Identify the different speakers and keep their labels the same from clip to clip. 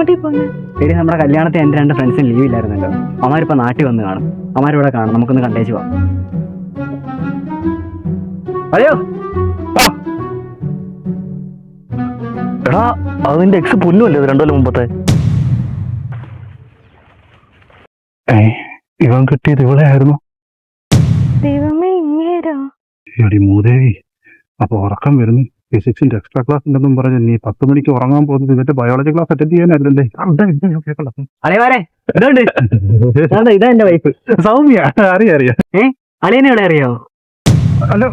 Speaker 1: എടി നമ്മുടെ കല്യാണത്തിന് എന്റെ 2 ഫ്രണ്ട്സിന് ലീവ് ഇല്ലായിരുന്നല്ലോ. അവന്മാരിപ്പോ നാട്ടിൽ വന്ന് കാണും. അവന്മാരിവിടെ കാണും. നമുക്കൊന്ന് കണ്ടേച്ചു പോവാം. അയ്യോ
Speaker 2: എടാ അതിന്റെ എക്സ് പുല്ലുമല്ലേ 2 കൊല്ലം മുമ്പത്തെ. ഇവൻ കിട്ടിയത് ഇവിടെ ആയിരുന്നു. എടി മൂദേവി, അപ്പൊ ഉറക്കം വരുന്നു. ഫിസിക്സിന്റെ എക്സ്ട്രാ ക്ലാസ് ഉണ്ടെന്നും പറഞ്ഞ് നീ 10 മണിക്ക് ഉറങ്ങാൻ പോകുന്നത് ഇതിന്റെ ബയോളജി ക്ലാസ് അറ്റൻഡ് ചെയ്യാനല്ലേ?
Speaker 1: അളിയമാരെ ഇതാ എന്റെ വൈഫ്
Speaker 2: സൗമ്യ. അറിയാം.
Speaker 1: അളിയനെ ഇവിടെ അറിയാവോ?
Speaker 2: അല്ല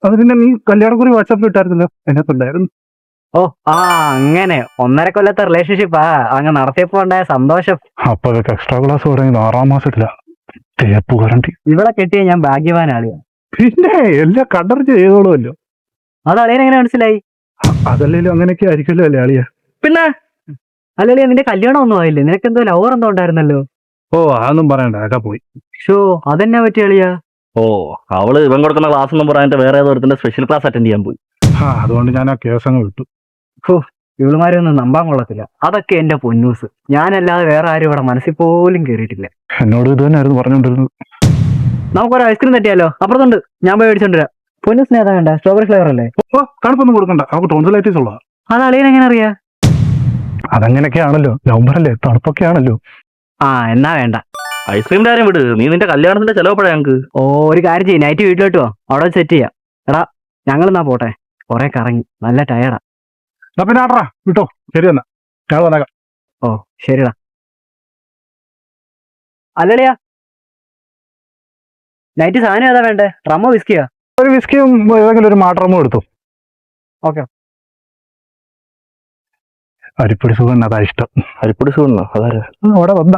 Speaker 2: അത് പിന്നെ നീ കല്യാണക്കുറി വാട്സാപ്പിൽ ഇട്ടായിരുന്നല്ലോ, അതിനകത്തുണ്ടായിരുന്നു.
Speaker 1: ഓ ആ അങ്ങനെ 1.5 കൊല്ലത്തെ റിലേഷൻഷിപ്പാ അങ്ങ് നടത്തിയപ്പോ ഉണ്ടായ സന്തോഷം.
Speaker 2: അപ്പൊ അതൊക്കെ എക്സ്ട്രാ ക്ലാസ് തുടങ്ങി 6-ാം മാസത്തില്ല. തേപ്പ് കറണ്ടി
Speaker 1: ഇവിടെ കെട്ടിയ ഞാൻ ഭാഗ്യവാനാളിയാ.
Speaker 2: പിന്നെ എല്ലാം കണ്ടറിച്ച് ചെയ്തോളുമല്ലോ.
Speaker 1: അത് അളിയനെങ്ങനെ മനസ്സിലായി?
Speaker 2: അതല്ലേലും അങ്ങനെയൊക്കെ ആയിരിക്കുമല്ലോ അല്ലേ അളിയ?
Speaker 1: പിന്നെ അല്ലളിയ, നിന്റെ കല്യാണം ഒന്നും ആയില്ലേ? നിനക്ക് എന്തോ ലവർ എന്തോ ഉണ്ടായിരുന്നല്ലോ.
Speaker 2: ഓ അതൊന്നും പറയണ്ട, അതൊക്കെ പോയി.
Speaker 1: ഷോ അതെന്നാ പറ്റിയ അളിയ?
Speaker 3: ഓ അവള് ഇവൻ കൊടുക്കുന്ന ക്ലാസ് ഒന്നും പറഞ്ഞിട്ട് വേറെ ഏതോ ഒരുത്തിന്റെ സ്പെഷ്യൽ ക്ലാസ് അറ്റൻഡ് ചെയ്യാൻ പോയി.
Speaker 2: അതുകൊണ്ട് ഞാൻ ആ കേസ് അങ്ങ് വിട്ടു.
Speaker 1: ഇവളുമാരെ ഒന്നും നമ്പാൻ കൊള്ളത്തില്ല. അതൊക്കെ എന്റെ പൊന്നൂസ്. ഞാനല്ലാതെ വേറെ ആരും ഇവിടെ മനസ്സിൽ പോലും കയറിയിട്ടില്ല.
Speaker 2: എന്നോട് ഇത് തന്നെയായിരുന്നു പറഞ്ഞോണ്ടിരുന്നത്.
Speaker 1: നമുക്കൊരു ഐസ്ക്രീം തട്ടിയാലോ? അപ്പുറത്തുണ്ട്, ഞാൻ പോയി മേടിച്ചോണ്ടിരാം. പൊന്നൂസിന് ഏതാ വേണ്ട? സ്ട്രോബെറി ഫ്ലേവർ അല്ലേ?
Speaker 2: ഓ തണുപ്പൊന്നും കൊടുക്കണ്ട, നമുക്ക് ടോൺസിലൈറ്റിസ് ഉള്ള.
Speaker 1: അത് അളിയൻ എങ്ങനെ അറിയാ?
Speaker 2: അതങ്ങനെയൊക്കെയാണല്ലോ, നവംബർ അല്ലേ, തണുപ്പൊക്കെ ആണല്ലോ.
Speaker 1: ആ എന്നാ വേണ്ട.
Speaker 3: ഐസ്ക്രീമിന്റെ കാര്യം വിട്, നീ നിന്റെ കല്യാണത്തിന്റെ ചെലവപ്പോഴാ ഞങ്ങക്ക്.
Speaker 1: ഓ ഒരു കാര്യം ചെയ്യും, നൈറ്റ് വീട്ടിലോട്ട് പോ, അവിടെ സെറ്റ് ചെയ്യാം. എടാ ഞങ്ങൾ എന്നാ പോട്ടെ, കൊറേ കറങ്ങി, നല്ല ടയർഡാ.
Speaker 2: പിന്നെ ആട്രാ വിട്ടോ, ശരി എന്നാ ഞങ്ങൾ വന്നേക്കാം.
Speaker 1: ഓ ശരിടാ. അല്ലളിയാ, നൈറ്റ് സാധനം ഏതാ വേണ്ടേ? റമ്മോ വിസ്കിയാ?
Speaker 2: ഒരു വിസ്കിയും ഏതെങ്കിലും ഒരു മാട്രമോ എടുത്തു.
Speaker 1: ഓക്കെ.
Speaker 2: അരിപ്പൊടി സുഖം അതാ ഇഷ്ടം.
Speaker 3: അരിപ്പൊടി സുഖം അതാരാ?
Speaker 2: അവിടെ വന്ന